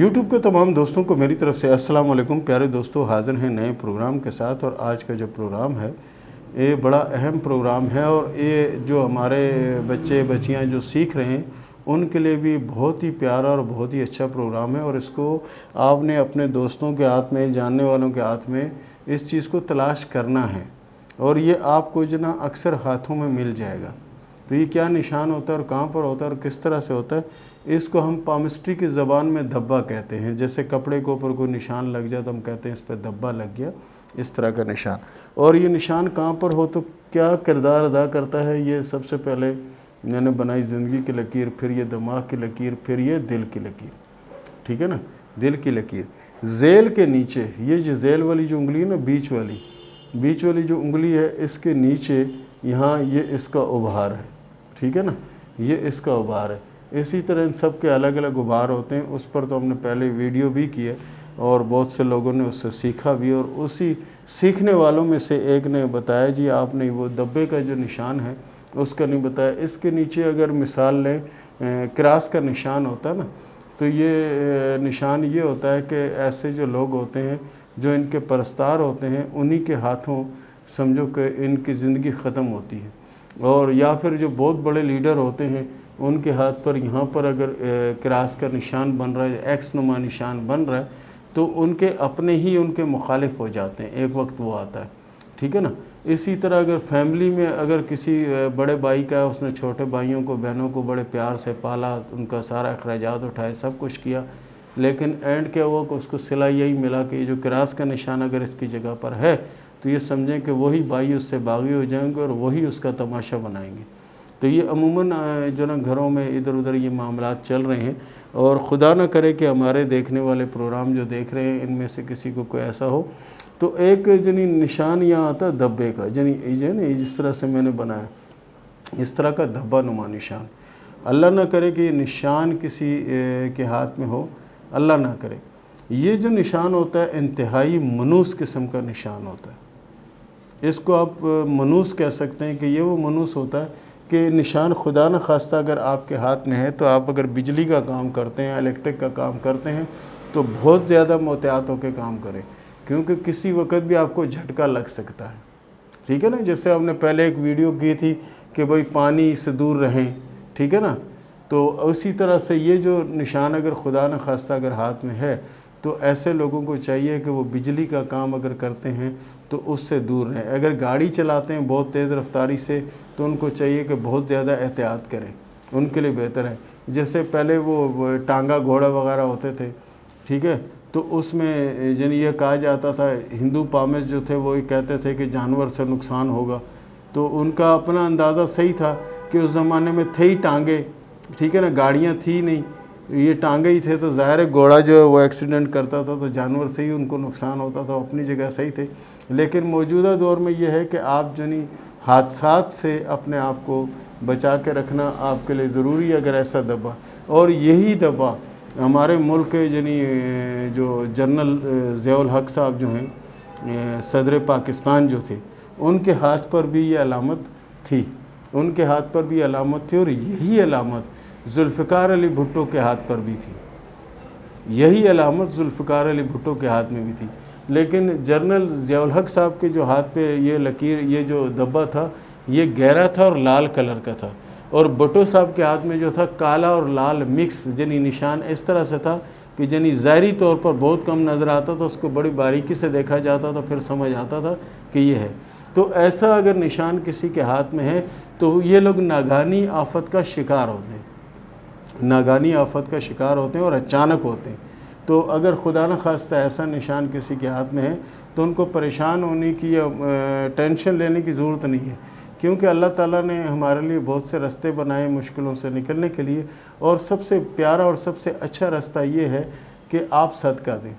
YouTube کے تمام دوستوں کو میری طرف سے السلام علیکم۔ پیارے دوستوں، حاضر ہیں نئے پروگرام کے ساتھ، اور آج کا جو پروگرام ہے یہ بڑا اہم پروگرام ہے، اور یہ جو ہمارے بچے بچیاں جو سیکھ رہے ہیں ان کے لیے بھی بہت ہی پیارا اور بہت ہی اچھا پروگرام ہے، اور اس کو آپ نے اپنے دوستوں کے ہاتھ میں، جاننے والوں کے ہاتھ میں اس چیز کو تلاش کرنا ہے، اور یہ آپ کو جو نا اکثر ہاتھوں میں مل جائے گا۔ تو یہ کیا نشان ہوتا ہے اور کہاں پر ہوتا ہے اور کس طرح سے ہوتا ہے، اس کو ہم پامسٹری کی زبان میں دھبا کہتے ہیں۔ جیسے کپڑے کے اوپر کوئی نشان لگ جائے تو ہم کہتے ہیں اس پہ دھبا لگ گیا، اس طرح کا نشان۔ اور یہ نشان کہاں پر ہو تو کیا کردار ادا کرتا ہے، یہ سب سے پہلے میں نے بنائی زندگی کی لکیر، پھر یہ دماغ کی لکیر، پھر یہ دل کی لکیر، ٹھیک ہے نا، دل کی لکیر۔ ذیل کے نیچے یہ جو ذیل والی جو انگلی ہے نا، بیچ والی جو انگلی ہے، اس کے نیچے یہاں یہ اس کا ابھار ہے، ٹھیک ہے نا، یہ اس کا ابھار ہے۔ اسی طرح ان سب کے الگ الگ ابھار ہوتے ہیں، اس پر تو ہم نے پہلے ویڈیو بھی کی ہے، اور بہت سے لوگوں نے اس سے سیکھا بھی، اور اسی سیکھنے والوں میں سے ایک نے بتایا جی آپ نے وہ دبے کا جو نشان ہے اس کا نہیں بتایا۔ اس کے نیچے اگر مثال لیں کراس کا نشان ہوتا ہے نا، تو یہ نشان یہ ہوتا ہے کہ ایسے جو لوگ ہوتے ہیں جو ان کے پرستار ہوتے ہیں، انہی کے ہاتھوں سمجھو کہ ان کی زندگی ختم ہوتی ہے۔ اور یا پھر جو بہت بڑے لیڈر ہوتے ہیں ان کے ہاتھ پر یہاں پر اگر کراس کا نشان بن رہا ہے، ایکس نما نشان بن رہا ہے، تو ان کے اپنے ہی ان کے مخالف ہو جاتے ہیں، ایک وقت وہ آتا ہے، ٹھیک ہے نا۔ اسی طرح اگر فیملی میں اگر کسی بڑے بھائی کا ہے، اس نے چھوٹے بھائیوں کو بہنوں کو بڑے پیار سے پالا، ان کا سارا اخراجات اٹھائے، سب کچھ کیا، لیکن اینڈ کیا ہوا کہ اس کو صلہ یہی ملا کہ یہ جو کراس کا نشان اگر اس کی جگہ پر ہے تو یہ سمجھیں کہ وہی بھائی اس سے باغی ہو جائیں گے اور وہی اس کا تماشا بنائیں گے۔ تو یہ عموماً جو نا گھروں میں ادھر ادھر یہ معاملات چل رہے ہیں، اور خدا نہ کرے کہ ہمارے دیکھنے والے پروگرام جو دیکھ رہے ہیں ان میں سے کسی کو کوئی ایسا ہو، تو ایک جنی نشان یہاں آتا ہے دھبے کا، جس طرح سے میں نے بنایا اس طرح کا دھبا نما نشان۔ اللہ نہ کرے کہ یہ نشان کسی کے ہاتھ میں ہو، اللہ نہ کرے۔ یہ جو نشان ہوتا ہے انتہائی منوس قسم کا نشان ہوتا ہے، اس کو آپ منوس کہہ سکتے ہیں کہ یہ وہ منوس ہوتا ہے کہ نشان خدا نہ خواستہ اگر آپ کے ہاتھ میں ہے تو آپ اگر بجلی کا کام کرتے ہیں، الیکٹرک کا کام کرتے ہیں تو بہت زیادہ محتاط ہو کے کام کریں، کیونکہ کسی وقت بھی آپ کو جھٹکا لگ سکتا ہے، ٹھیک ہے نا۔ جیسے ہم نے پہلے ایک ویڈیو کی تھی کہ بھئی پانی سے دور رہیں، ٹھیک ہے نا، تو اسی طرح سے یہ جو نشان اگر خدا نہ خواستہ اگر ہاتھ میں ہے تو ایسے لوگوں کو چاہیے کہ وہ بجلی کا کام اگر کرتے ہیں تو اس سے دور رہیں۔ اگر گاڑی چلاتے ہیں بہت تیز رفتاری سے تو ان کو چاہیے کہ بہت زیادہ احتیاط کریں، ان کے لیے بہتر ہے۔ جیسے پہلے وہ ٹانگا گھوڑا وغیرہ ہوتے تھے، ٹھیک ہے، تو اس میں یہ کہا جاتا تھا، ہندو پامس جو تھے وہ کہتے تھے کہ جانور سے نقصان ہوگا، تو ان کا اپنا اندازہ صحیح تھا کہ اس زمانے میں تھے ہی ٹانگے، ٹھیک ہے نا، گاڑیاں تھی نہیں، یہ ٹانگے ہی تھے، تو ظاہر ہے گھوڑا جو ہے وہ ایکسیڈنٹ کرتا تھا تو جانور سے ہی ان کو نقصان ہوتا تھا، اپنی جگہ صحیح تھے۔ لیکن موجودہ دور میں یہ ہے کہ آپ حادثات سے اپنے آپ کو بچا کے رکھنا آپ کے لیے ضروری ہے اگر ایسا دبا۔ اور یہی دبا ہمارے ملک کے جو جنرل ضیاء الحق صاحب جو ہیں، صدر پاکستان جو تھے، ان کے ہاتھ پر بھی یہ علامت تھی، ان کے ہاتھ پر بھی علامت تھی، اور یہی علامت ذوالفقار علی بھٹو کے ہاتھ پر بھی تھی، یہی علامت ذوالفقار علی بھٹو کے ہاتھ میں بھی تھی۔ لیکن جنرل ضیاء الحق صاحب کے جو ہاتھ پہ یہ لکیر، یہ جو دبا تھا، یہ گہرا تھا اور لال کلر کا تھا، اور بھٹو صاحب کے ہاتھ میں جو تھا کالا اور لال مکس نشان اس طرح سے تھا کہ ظاہری طور پر بہت کم نظر آتا تھا، اس کو بڑی باریکی سے دیکھا جاتا تھا، پھر سمجھ آتا تھا کہ یہ ہے۔ تو ایسا اگر نشان کسی کے ہاتھ میں ہے تو یہ لوگ ناگہانی آفت کا شکار ہوتے ہیں، ناگہانی آفت کا شکار ہوتے ہیں اور اچانک ہوتے ہیں۔ تو اگر خدا نہ خواستہ ایسا نشان کسی کے ہاتھ میں ہے تو ان کو پریشان ہونے کی یا ٹینشن لینے کی ضرورت نہیں ہے، کیونکہ اللہ تعالیٰ نے ہمارے لیے بہت سے راستے بنائے مشکلوں سے نکلنے کے لیے، اور سب سے پیارا اور سب سے اچھا راستہ یہ ہے کہ آپ صدقہ دیں،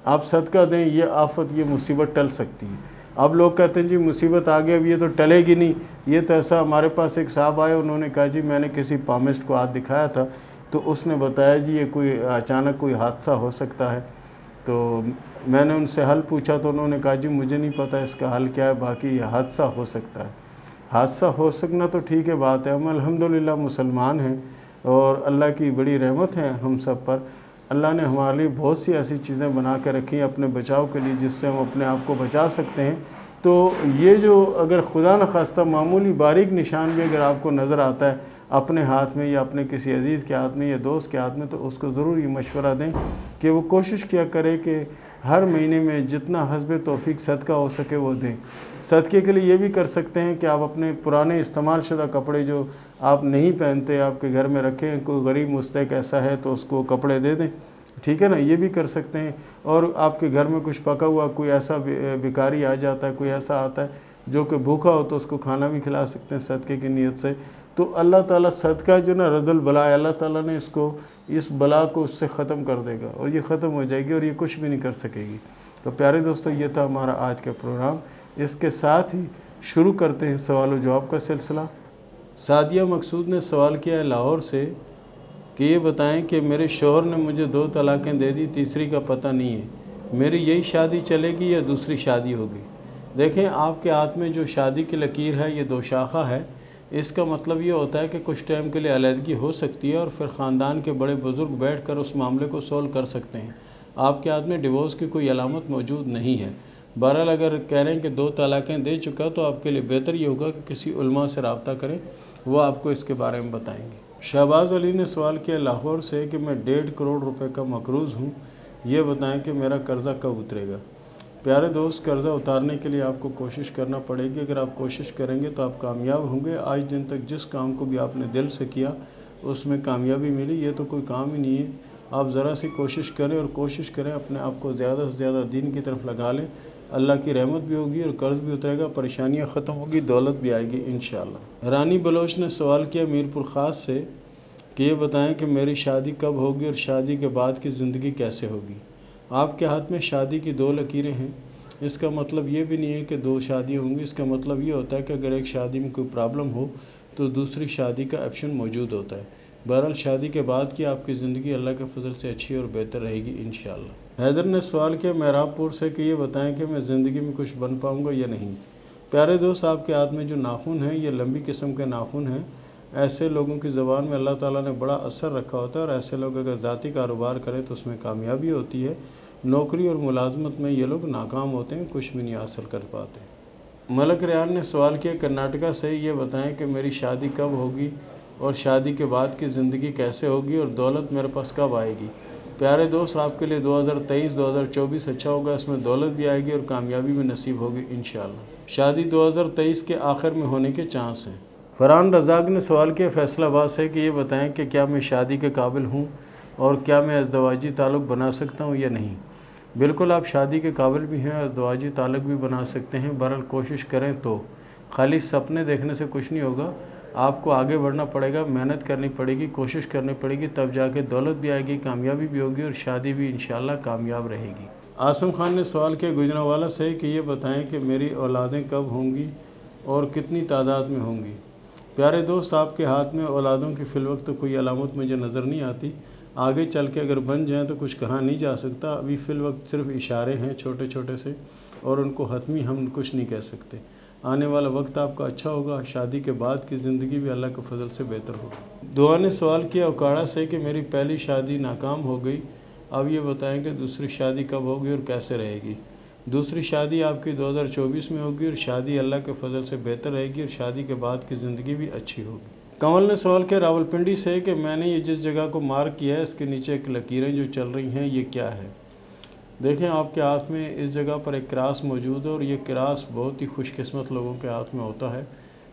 آپ صدقہ دیں، یہ آفت یہ مصیبت ٹل سکتی ہے۔ اب لوگ کہتے ہیں جی مصیبت آ گئی اب یہ تو ٹلے گی نہیں، یہ تو ایسا۔ ہمارے پاس ایک صاحب آئے، انہوں نے کہا جی میں نے کسی پامسٹ کو ہاتھ دکھایا تھا تو اس نے بتایا جی یہ کوئی اچانک کوئی حادثہ ہو سکتا ہے، تو میں نے ان سے حل پوچھا تو انہوں نے کہا جی مجھے نہیں پتہ اس کا حل کیا ہے، باقی یہ حادثہ ہو سکتا ہے۔ حادثہ ہو سکنا تو ٹھیک ہے بات ہے، ہم الحمدللہ مسلمان ہیں اور اللہ کی بڑی رحمت ہے ہم سب پر۔ اللہ نے ہمارے لیے بہت سی ایسی چیزیں بنا کے رکھی ہیں اپنے بچاؤ کے لیے، جس سے ہم اپنے آپ کو بچا سکتے ہیں۔ تو یہ جو اگر خدا نخواستہ معمولی باریک نشان بھی اگر آپ کو نظر آتا ہے اپنے ہاتھ میں یا اپنے کسی عزیز کے ہاتھ میں یا دوست کے ہاتھ میں، تو اس کو ضرور یہ مشورہ دیں کہ وہ کوشش کیا کرے کہ ہر مہینے میں جتنا حسب توفیق صدقہ ہو سکے وہ دیں۔ صدقے کے لیے یہ بھی کر سکتے ہیں کہ آپ اپنے پرانے استعمال شدہ کپڑے جو آپ نہیں پہنتے، آپ کے گھر میں رکھیں، کوئی غریب مستحق ایسا ہے تو اس کو کپڑے دے دیں، ٹھیک ہے نا، یہ بھی کر سکتے ہیں۔ اور آپ کے گھر میں کچھ پکا ہوا کوئی ایسا بھکاری آ جاتا ہے، کوئی ایسا آتا ہے جو کہ بھوکا ہو، تو اس کو کھانا بھی کھلا سکتے ہیں صدقے کی نیت سے۔ تو اللہ تعالیٰ صدقہ جو نا رد البلا ہے، اللہ تعالیٰ نے اس بلا کو اس سے ختم کر دے گا، اور یہ ختم ہو جائے گی اور یہ کچھ بھی نہیں کر سکے گی۔ تو پیارے دوستو، یہ تھا ہمارا آج کا پروگرام۔ اس کے ساتھ ہی شروع کرتے ہیں سوال و جواب کا سلسلہ۔ سعدیہ مقصود نے سوال کیا ہے لاہور سے کہ یہ بتائیں کہ میرے شوہر نے مجھے 2 طلاقیں دے دی، تیسری کا پتہ نہیں ہے، میری یہی شادی چلے گی یا دوسری شادی ہوگی؟ دیکھیں، آپ کے ہاتھ میں جو شادی کی لکیر ہے یہ 2 شاخہ ہے۔ اس کا مطلب یہ ہوتا ہے کہ کچھ ٹائم کے لیے علیحدگی ہو سکتی ہے اور پھر خاندان کے بڑے بزرگ بیٹھ کر اس معاملے کو سولو کر سکتے ہیں۔ آپ کے ہاتھ میں ڈیورس کی کوئی علامت موجود نہیں ہے۔ بہرحال اگر کہہ رہے ہیں کہ 2 طلاقیں دے چکا، تو آپ کے لیے بہتر یہ ہوگا کہ کسی علماء سے رابطہ کریں، وہ آپ کو اس کے بارے میں بتائیں گے۔ شہباز علی نے سوال کیا لاہور سے کہ میں 1.5 کروڑ روپے کا مقروض ہوں، یہ بتائیں کہ میرا قرضہ کب اترے گا؟ پیارے دوست، قرضہ اتارنے کے لیے آپ کو کوشش کرنا پڑے گی۔ اگر آپ کوشش کریں گے تو آپ کامیاب ہوں گے۔ آج دن تک جس کام کو بھی آپ نے دل سے کیا اس میں کامیابی ملی، یہ تو کوئی کام ہی نہیں ہے۔ آپ ذرا سی کوشش کریں اور کوشش کریں اپنے آپ کو زیادہ سے زیادہ دین کی طرف لگا لیں، اللہ کی رحمت بھی ہوگی اور قرض بھی اترے گا، پریشانیاں ختم ہوگی، دولت بھی آئے گی انشاءاللہ۔ رانی بلوچ نے سوال کیا میرپور خاص سے کہ یہ بتائیں کہ میری شادی کب ہوگی اور شادی کے بعد کی زندگی کیسے ہوگی؟ آپ کے ہاتھ میں شادی کی 2 لکیریں ہیں۔ اس کا مطلب یہ بھی نہیں ہے کہ 2 شادیاں ہوں گی۔ اس کا مطلب یہ ہوتا ہے کہ اگر ایک شادی میں کوئی پرابلم ہو تو دوسری شادی کا آپشن موجود ہوتا ہے۔ بہرحال شادی کے بعد کی آپ کی زندگی اللہ کے فضل سے اچھی اور بہتر رہے گی انشاءاللہ۔ حیدر نے سوال کیا مہراب پور سے کہ یہ بتائیں کہ میں زندگی میں کچھ بن پاؤں گا یا نہیں؟ پیارے دوست، آپ کے ہاتھ میں جو ناخن ہیں یہ لمبی قسم کے ناخن ہیں۔ ایسے لوگوں کی زبان میں اللہ تعالیٰ نے بڑا اثر رکھا ہوتا ہے، اور ایسے لوگ اگر ذاتی کاروبار کریں تو اس میں کامیابی ہوتی ہے۔ نوکری اور ملازمت میں یہ لوگ ناکام ہوتے ہیں، کچھ بھی نہیں حاصل کر پاتے۔ ملک ریان نے سوال کیا کرناٹکا سے، یہ بتائیں کہ میری شادی کب ہوگی اور شادی کے بعد کی زندگی کیسے ہوگی اور دولت میرے پاس کب آئے گی؟ پیارے دوست، آپ کے لیے 2023-2024 اچھا ہوگا، اس میں دولت بھی آئے گی اور کامیابی بھی نصیب ہوگی انشاءاللہ۔ شادی 2023 کے آخر میں ہونے کے چانس ہیں۔ فرحان رزاق نے سوال کیا فیصل آباد سے کہ یہ بتائیں کہ کیا میں شادی کے قابل ہوں اور کیا میں ازدواجی تعلق بنا سکتا ہوں یا نہیں؟ بالکل، آپ شادی کے قابل بھی ہیں، ازدواجی تعلق بھی بنا سکتے ہیں۔ بہرحال کوشش کریں تو خالی سپنے دیکھنے سے کچھ نہیں ہوگا، آپ کو آگے بڑھنا پڑے گا، محنت کرنی پڑے گی، کوشش کرنی پڑے گی، تب جا کے دولت بھی آئے گی، کامیابی بھی ہوگی اور شادی بھی انشاءاللہ کامیاب رہے گی۔ عاصم خان نے سوال کیا گجرانوالہ سے کہ یہ بتائیں کہ میری اولادیں کب ہوں گی اور کتنی تعداد میں ہوں گی؟ پیارے دوست، آپ کے ہاتھ میں اولادوں کی فی الوقت تو کوئی علامت مجھے نظر نہیں آتی۔ آگے چل کے اگر بن جائیں تو کچھ کہا نہیں جا سکتا، ابھی فی الوقت صرف اشارے ہیں چھوٹے چھوٹے سے، اور ان کو حتمی ہم کچھ نہیں کہہ سکتے۔ آنے والا وقت آپ کا اچھا ہوگا، شادی کے بعد کی زندگی بھی اللہ کے فضل سے بہتر ہوگی۔ دعا نے سوال کیا اوکاڑا سے کہ میری پہلی شادی ناکام ہو گئی، اب یہ بتائیں کہ دوسری شادی کب ہوگی اور کیسے رہے گی؟ دوسری شادی آپ کی 2024 میں ہوگی اور شادی اللہ کے فضل سے بہتر رہے گی اور شادی کے بعد کی زندگی بھی اچھی ہوگی۔ کنول نے سوال کیا راولپنڈی سے کہ میں نے یہ جس جگہ کو مارک کیا ہے اس کے نیچے ایک لکیریں جو چل رہی ہیں یہ کیا ہے؟ دیکھیں، آپ کے ہاتھ میں اس جگہ پر ایک کراس موجود ہے اور یہ کراس بہت ہی خوش قسمت لوگوں کے ہاتھ میں ہوتا ہے۔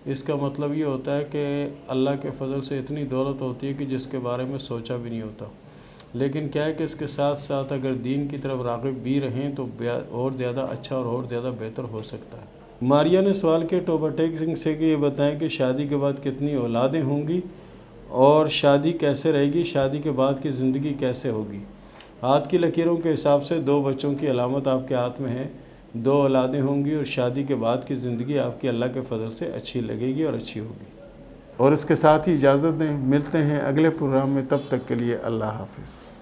اس کا مطلب یہ ہوتا ہے کہ اللہ کے فضل سے اتنی دولت ہوتی ہے کہ جس کے بارے میں سوچا بھی نہیں ہوتا۔ لیکن کیا ہے کہ اس کے ساتھ ساتھ اگر دین کی طرف راغب بھی رہیں تو اور زیادہ اچھا اور زیادہ بہتر ہو سکتا ہے۔ ماریا نے سوال کیا ٹوبا ٹیک سنگھ سے کہ یہ بتائیں کہ شادی کے بعد کتنی اولادیں ہوں گی اور شادی کیسے رہے گی، شادی کے بعد کی زندگی کیسے ہوگی؟ ہاتھ کی لکیروں کے حساب سے 2 بچوں کی علامت آپ کے ہاتھ میں ہے، 2 اولادیں ہوں گی اور شادی کے بعد کی زندگی آپ کی اللہ کے فضل سے اچھی لگے گی اور اچھی ہوگی۔ اور اس کے ساتھ ہی اجازت دیں، ملتے ہیں اگلے پروگرام میں، تب تک کے لیے اللہ حافظ۔